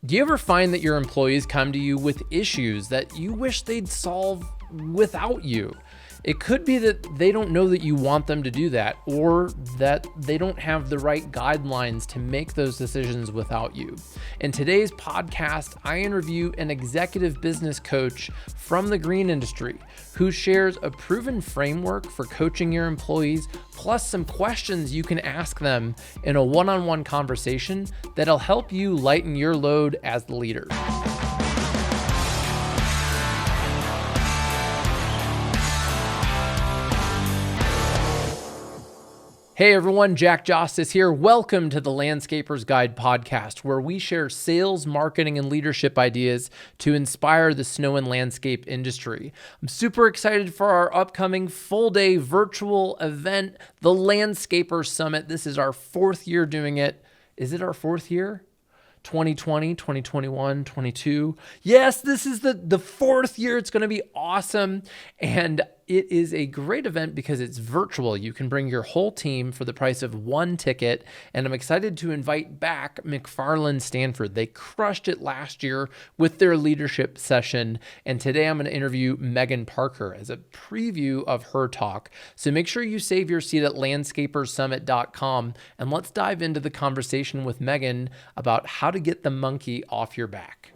Do you ever find that your employees come to you with issues that you wish they'd solve without you? It could be that they don't know that you want them to do that, or that they don't have the right guidelines to make those decisions without you. In today's podcast, I interview an executive business coach from the green industry who shares a proven framework for coaching your employees, plus some questions you can ask them in a one-on-one conversation that'll help you lighten your load as the leader. Hey everyone, Jack Jostes here. Welcome to the Landscaper's Guide podcast, where we share sales, marketing, and leadership ideas to inspire the snow and landscape industry. I'm super excited for our upcoming full-day virtual event, the Landscaper Summit. This is our fourth year doing it. Is it our fourth year? 2020, 2021, 22. Yes, this is the fourth year. It's going to be awesome. And it is a great event because it's virtual. You can bring your whole team for the price of one ticket. And I'm excited to invite back McFarlin Stanford. They crushed it last year with their leadership session. And today I'm going to interview Megan Parker as a preview of her talk. So make sure you save your seat at landscapersummit.com and let's dive into the conversation with Megan about how to get the monkey off your back.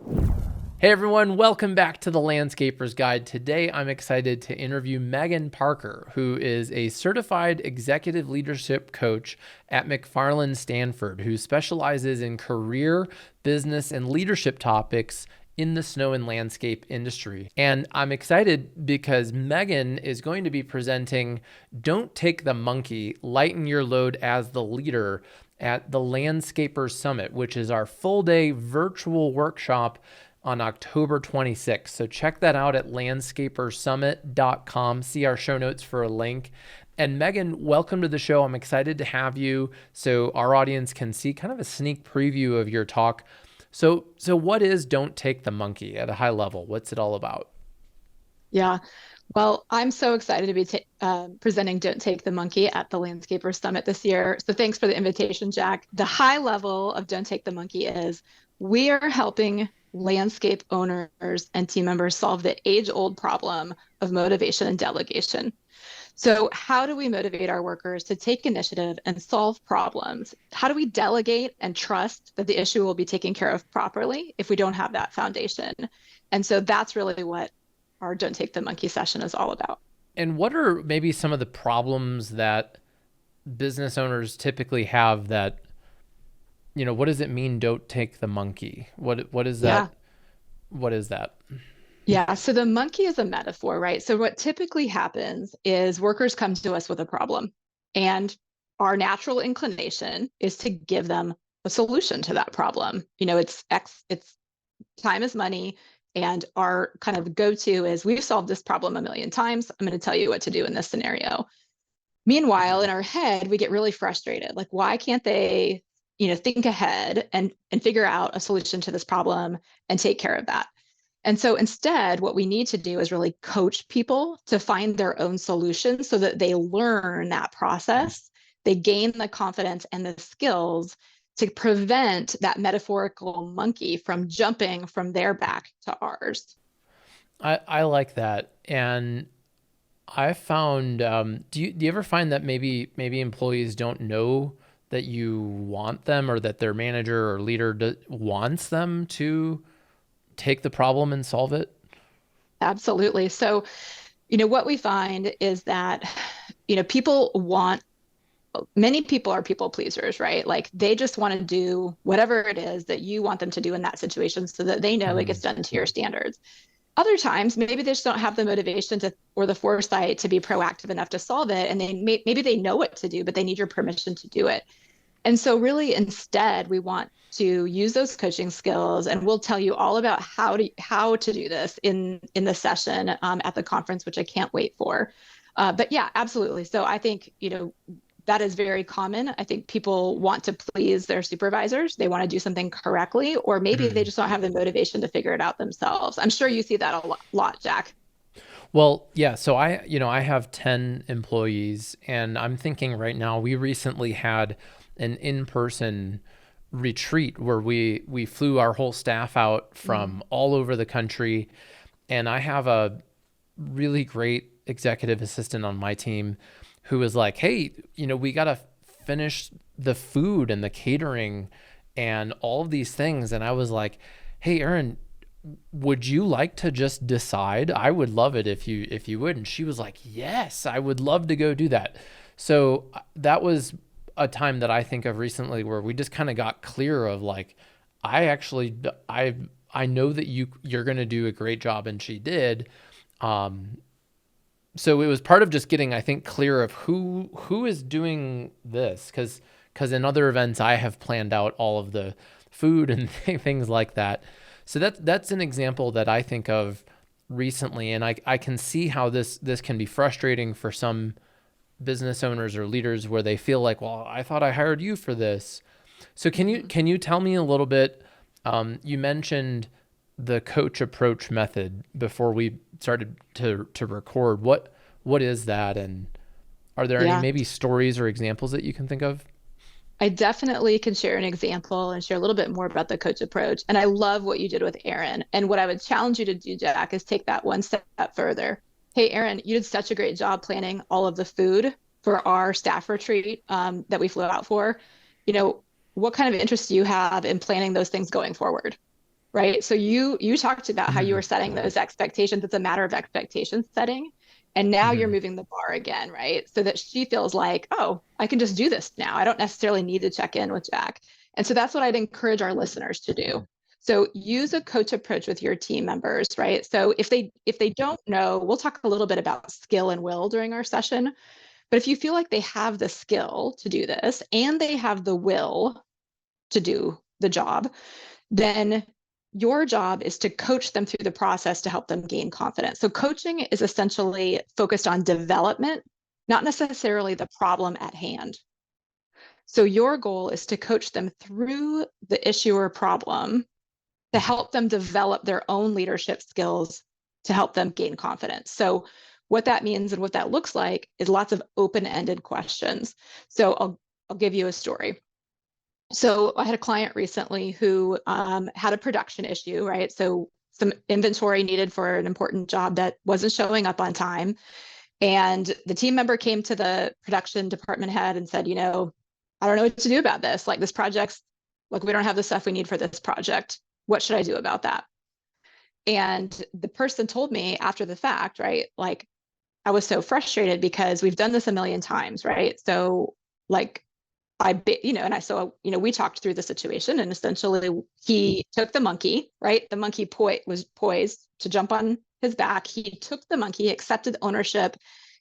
Hey everyone, welcome back to the Landscaper's Guide. Today I'm excited to interview Megan Parker, who is a certified executive leadership coach at McFarlin Stanford, who specializes in career, business, and leadership topics in the snow and landscape industry. And I'm excited because Megan is going to be presenting Don't Take the Monkey, Lighten Your Load as the Leader at the Landscaper Summit, which is our full-day virtual workshop on October 26th. So check that out at landscapersummit.com. See our show notes for a link. And Megan, welcome to the show. I'm excited to have you so our audience can see kind of a sneak preview of your talk. So what is Don't Take the Monkey at a high level? What's it all about? Yeah, well, I'm so excited to be presenting Don't Take the Monkey at the Landscaper Summit this year. So thanks for the invitation, Jack. The high level of Don't Take the Monkey is we are helping landscape owners and team members solve the age-old problem of motivation and delegation. So how do we motivate our workers to take initiative and solve problems? How do we delegate and trust that the issue will be taken care of properly if we don't have that foundation? And so that's really what our Don't Take the Monkey session is all about. And what are maybe some of the problems that business owners typically have that, you know, what does it mean, don't take the monkey? What is that? Yeah. What is that? Yeah, so the monkey is a metaphor, right? So what typically happens is workers come to us with a problem, and our natural inclination is to give them a solution to that problem. You know, it's time is money, and our kind of go-to is we've solved this problem a million times. I'm going to tell you what to do in this scenario. Meanwhile, in our head, we get really frustrated. Like, why can't they think ahead and figure out a solution to this problem and take care of that? And so instead, what we need to do is really coach people to find their own solutions so that they learn that process, they gain the confidence and the skills to prevent that metaphorical monkey from jumping from their back to ours. I like that. And I found, do you ever find that maybe employees don't know that you want them, or that their manager or leader wants them to take the problem and solve it? Absolutely. So, what we find is that, many people are people pleasers, right? Like they just want to do whatever it is that you want them to do in that situation so that they know it gets done to your standards. Other times, maybe they just don't have the motivation or the foresight to be proactive enough to solve it. And maybe they know what to do, but they need your permission to do it. And so really instead, we want to use those coaching skills, and we'll tell you all about how to do this in the session at the conference, which I can't wait for. But yeah, absolutely. So I think, that is very common. I think people want to please their supervisors. They want to do something correctly, or maybe they just don't have the motivation to figure it out themselves. I'm sure you see that a lot, Jack. Well, yeah. So I have 10 employees, and I'm thinking right now, we recently had an in-person retreat where we flew our whole staff out from all over the country. And I have a really great executive assistant on my team who was like, hey, we got to finish the food and the catering and all of these things. And I was like, hey, Erin, would you like to just decide? I would love it if you would. And she was like, yes, I would love to go do that. So that was a time that I think of recently where we just kind of got clear of like, I know that you're going to do a great job, and she did. So it was part of just getting, I think, clear of who is doing this, because in other events I have planned out all of the food and things like that. So that's an example that I think of recently, and I can see how this can be frustrating for some business owners or leaders where they feel like, well, I thought I hired you for this. So can you tell me a little bit? You mentioned the coach approach method before we started to record. What is that, and are there any Yeah. maybe stories or examples that you can think of? I definitely can share an example and share a little bit more about the coach approach. And I love what you did with Erin. And what I would challenge you to do, Jack, is take that one step further. Hey, Erin, you did such a great job planning all of the food for our staff retreat that we flew out for. You know, what kind of interest do you have in planning those things going forward? Right. So you talked about how you Mm-hmm. were setting those expectations. It's a matter of expectation setting. And now you're Mm-hmm. moving the bar again, right? So that she feels like, oh, I can just do this now. I don't necessarily need to check in with Jack. And so that's what I'd encourage our listeners to do. So use a coach approach with your team members, right? So if they don't know, we'll talk a little bit about skill and will during our session. But if you feel like they have the skill to do this and they have the will to do the job, then your job is to coach them through the process to help them gain confidence. So coaching is essentially focused on development, not necessarily the problem at hand. So your goal is to coach them through the issue or problem to help them develop their own leadership skills to help them gain confidence. So what that means and what that looks like is lots of open-ended questions. So I'll give you a story. So I had a client recently who had a production issue, right? So some inventory needed for an important job that wasn't showing up on time. And the team member came to the production department head and said, I don't know what to do about this. Like this project's, like we don't have the stuff we need for this project. What should I do about that? And the person told me after the fact, right? Like I was so frustrated because we've done this a million times, right? So like and we talked through the situation, and essentially he took the monkey, right? The monkey was poised to jump on his back. He took the monkey, accepted ownership,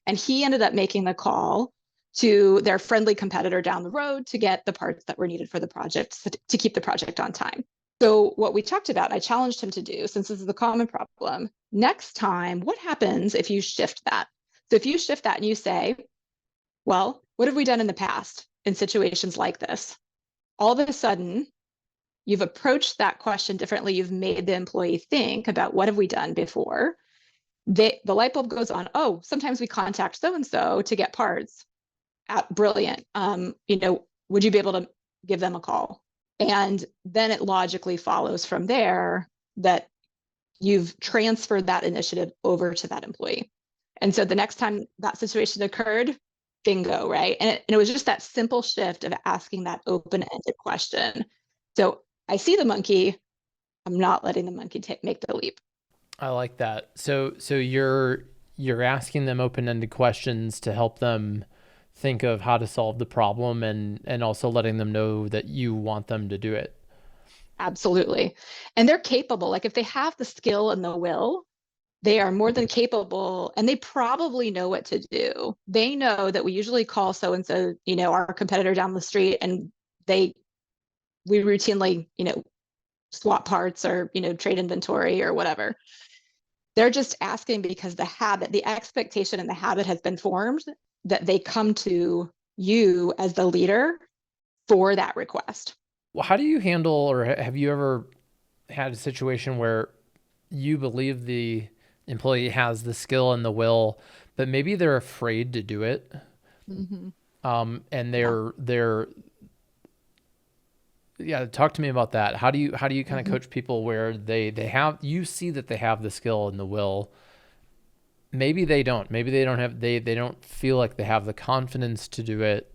and he ended up making the call to their friendly competitor down the road to get the parts that were needed for the project to keep the project on time. So what we talked about, I challenged him to do, since this is a common problem, next time, what happens if you shift that? So if you shift that and you say, well, what have we done in the past in situations like this? All of a sudden, you've approached that question differently. You've made the employee think about what have we done before. The light bulb goes on. Oh, sometimes we contact so and so to get parts. Brilliant. Would you be able to give them a call? And then it logically follows from there that you've transferred that initiative over to that employee. And so the next time that situation occurred, bingo, right? And it was just that simple shift of asking that open-ended question. So I see the monkey, I'm not letting the monkey make the leap. I like that. So you're asking them open-ended questions to help them think of how to solve the problem, and also letting them know that you want them to do it. Absolutely. And they're capable. Like if they have the skill and the will, they are more than capable, and they probably know what to do. They know that we usually call so and so, our competitor down the street, and we routinely, swap parts or, trade inventory or whatever. They're just asking because the expectation and the habit has been formed that they come to you as the leader for that request. Well, how do you handle, or have you ever had a situation where you believe the employee has the skill and the will, but maybe they're afraid to do it? Mm-hmm. And Yeah. they're Yeah, talk to me about that. How do you kind of coach people where they have, you see that they have the skill and the will. Maybe they don't. Maybe they don't have, they don't feel like they have the confidence to do it.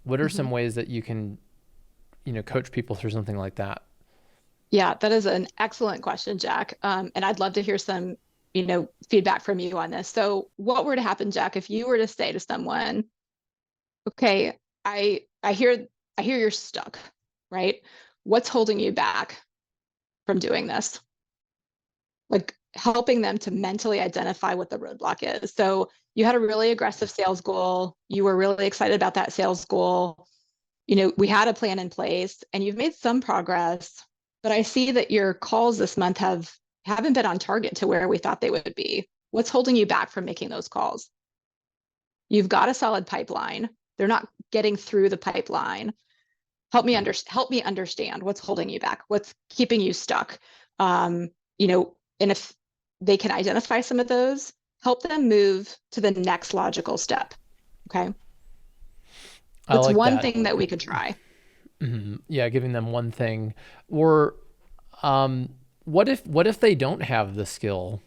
What are Mhm. some ways that you can, coach people through something like that? Yeah, that is an excellent question, Jack. And I'd love to hear some, feedback from you on this. So, what were to happen, Jack, if you were to say to someone, "Okay, I hear you're stuck, right? What's holding you back from doing this?" Like helping them to mentally identify what the roadblock is. So, you had a really aggressive sales goal. You were really excited about that sales goal. We had a plan in place and you've made some progress, but I see that your calls this month haven't been on target to where we thought they would be. What's holding you back from making those calls? You've got a solid pipeline. They're not getting through the pipeline. Help me understand what's holding you back, what's keeping you stuck. And if they can identify some of those, help them move to the next logical step. Okay. I That's like one that. thing that we could try. Yeah, giving them one thing. Or um, what if they don't have the skill?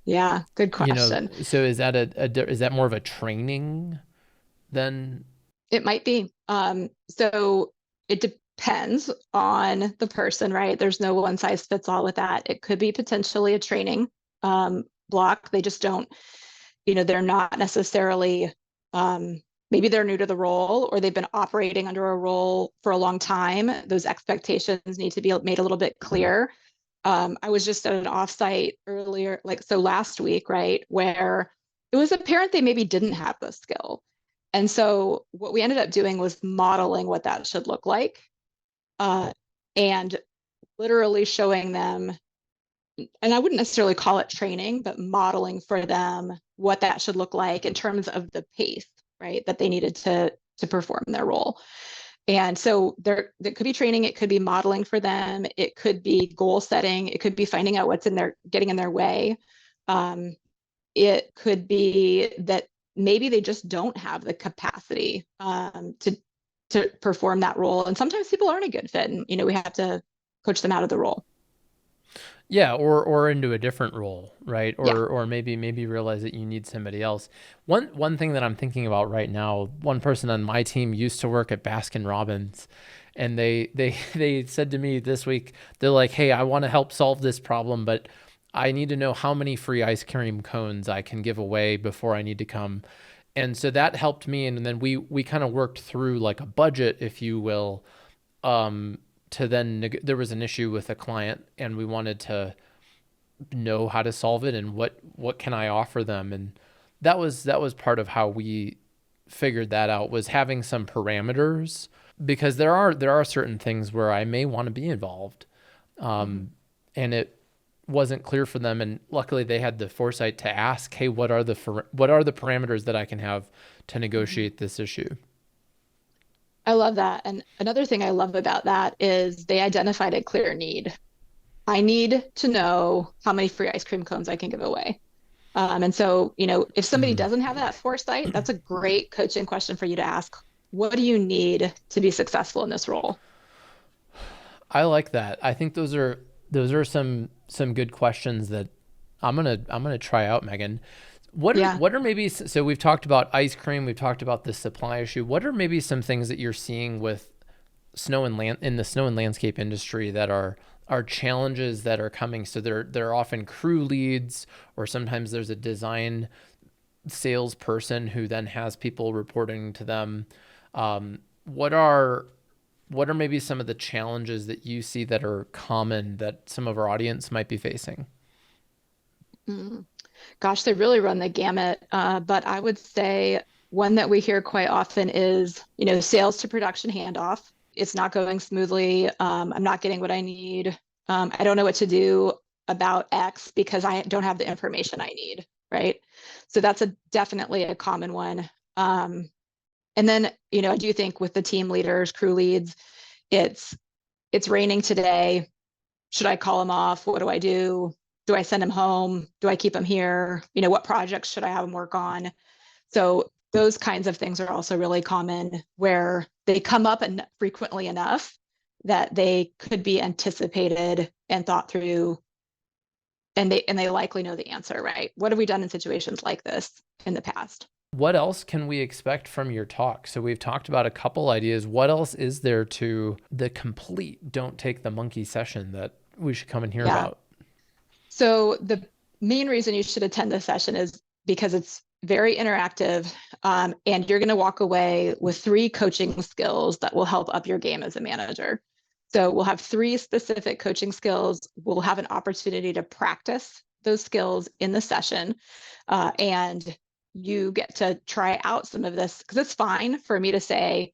Yeah, good question. So is that is that more of a training than? It might be. So it depends on the person, right? There's no one size fits all with that. It could be potentially a training block. They just don't, they're not necessarily, maybe they're new to the role or they've been operating under a role for a long time. Those expectations need to be made a little bit clear. I was just at an offsite earlier, like so last week, right, where it was apparent they maybe didn't have the skill. And so what we ended up doing was modeling what that should look like, uh, and literally showing them, and I wouldn't necessarily call it training, but modeling for them what that should look like in terms of the pace, right, that they needed to perform their role. And so there could be training, it could be modeling for them, it could be goal setting, it could be finding out what's in their getting in their way. Um, it could be that maybe they just don't have the capacity to perform that role. And sometimes people aren't a good fit, and we have to coach them out of the role. Yeah, or into a different role, right? Yeah. Or maybe realize that you need somebody else. One thing that I'm thinking about right now, one person on my team used to work at Baskin Robbins, and they said to me this week, they're like, "Hey, I want to help solve this problem, but I need to know how many free ice cream cones I can give away before I need to come." And so that helped me, and then we kind of worked through like a budget, if you will, um, to then there was an issue with a client and we wanted to know how to solve it and what can I offer them, and that was part of how we figured that out, was having some parameters, because there are certain things where I may want to be involved, Mhm. and it wasn't clear for them, and luckily they had the foresight to ask, hey, what are the parameters that I can have to Mhm. negotiate this issue. I love that. And another thing I love about that is they identified a clear need. I need to know how many free ice cream cones I can give away. And so, if somebody doesn't have that foresight, that's a great coaching question for you to ask. What do you need to be successful in this role? I like that. I think those are some good questions that I'm gonna try out, Megan. Yeah. What are maybe, so we've talked about ice cream, we've talked about the supply issue. What are maybe some things that you're seeing with snow and land in the snow and landscape industry that are challenges that are coming? So there are often crew leads, or sometimes there's a design salesperson who then has people reporting to them. What are maybe some of the challenges that you see that are common that some of our audience might be facing? Mm. Gosh, they really run the gamut. But I would say one that we hear quite often is, sales to production handoff. It's not going smoothly. I'm not getting what I need. I don't know what to do about X because I don't have the information I need, right? So that's definitely a common one. And then, I do think with the team leaders, crew leads, it's it's raining today. Should I call him off? What do I do? Do I send him home? Do I keep him here? What projects should I have him work on? So those kinds of things are also really common where they come up and frequently enough that they could be anticipated and thought through, and they likely know the answer, right? What have we done in situations like this in the past? What else can we expect from your talk? So we've talked about a couple ideas. What else is there to the complete don't take the monkey session that we should come and hear about? So the main reason you should attend this session is because it's very interactive, and you're going to walk away with 3 coaching skills that will help up your game as a manager. So we'll have 3 specific coaching skills. We'll have an opportunity to practice those skills in the session, and you get to try out some of this, because it's fine for me to say,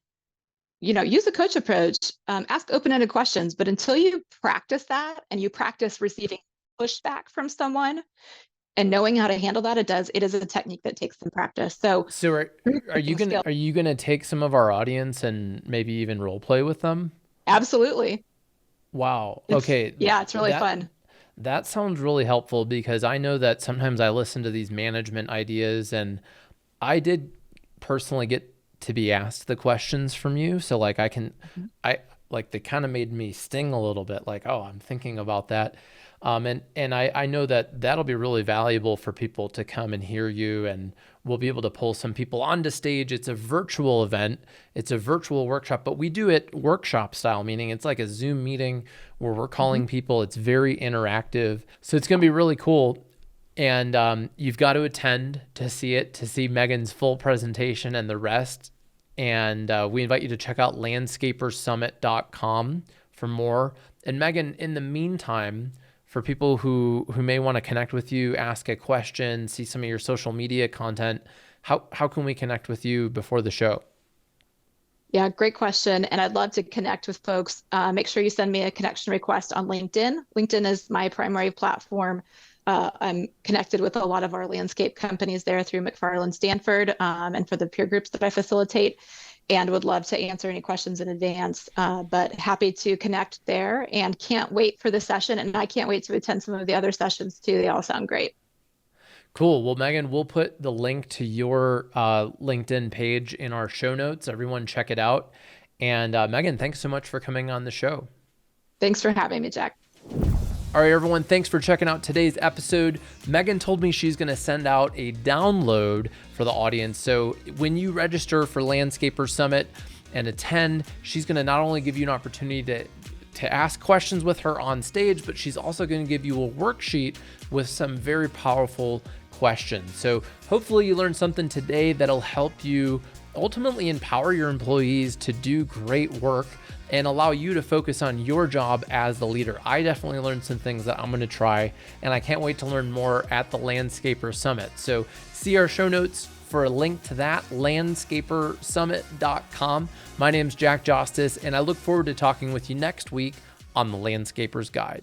use a coach approach, ask open-ended questions, but until you practice that and you practice receiving pushback from someone and knowing how to handle that, it is a technique that takes some practice. So are you gonna take some of our audience and maybe even role play with them? Absolutely. Wow. Okay. It's really fun. That sounds really helpful, because I know that sometimes I listen to these management ideas, and I did personally get to be asked the questions from you. So like they kind of made me sting a little bit, like, oh, I'm thinking about that. And I know that that'll be really valuable for people to come and hear you, and we'll be able to pull some people onto stage. It's a virtual event. It's a virtual workshop, but we do it workshop style, meaning it's like a Zoom meeting where we're calling people. It's very interactive. So it's going to be really cool. And you've got to attend to see it, to see Megan's full presentation and the rest. And we invite you to check out landscapersummit.com for more. And Megan, in the meantime, for people who may want to connect with you, ask a question, see some of your social media content, how can we connect with you before the show? Yeah, great question. And I'd love to connect with folks. Make sure you send me a connection request on LinkedIn. LinkedIn is my primary platform. I'm connected with a lot of our landscape companies there through McFarlin Stanford, and for the peer groups that I facilitate, and would love to answer any questions in advance. But happy to connect there, and can't wait for the session. And I can't wait to attend some of the other sessions too. They all sound great. Cool. Well, Megan, we'll put the link to your LinkedIn page in our show notes. Everyone check it out. And Megan, thanks so much for coming on the show. Thanks for having me, Jack. All right, everyone, thanks for checking out today's episode. Megan told me she's going to send out a download for the audience. So when you register for Landscaper Summit and attend, she's going to not only give you an opportunity to ask questions with her on stage, but she's also going to give you a worksheet with some very powerful questions. So hopefully you learned something today that'll help you ultimately empower your employees to do great work and allow you to focus on your job as the leader. I definitely learned some things that I'm going to try, and I can't wait to learn more at the Landscaper Summit. So see our show notes for a link to that, landscapersummit.com. My name's Jack Jostes, and I look forward to talking with you next week on the Landscaper's Guide.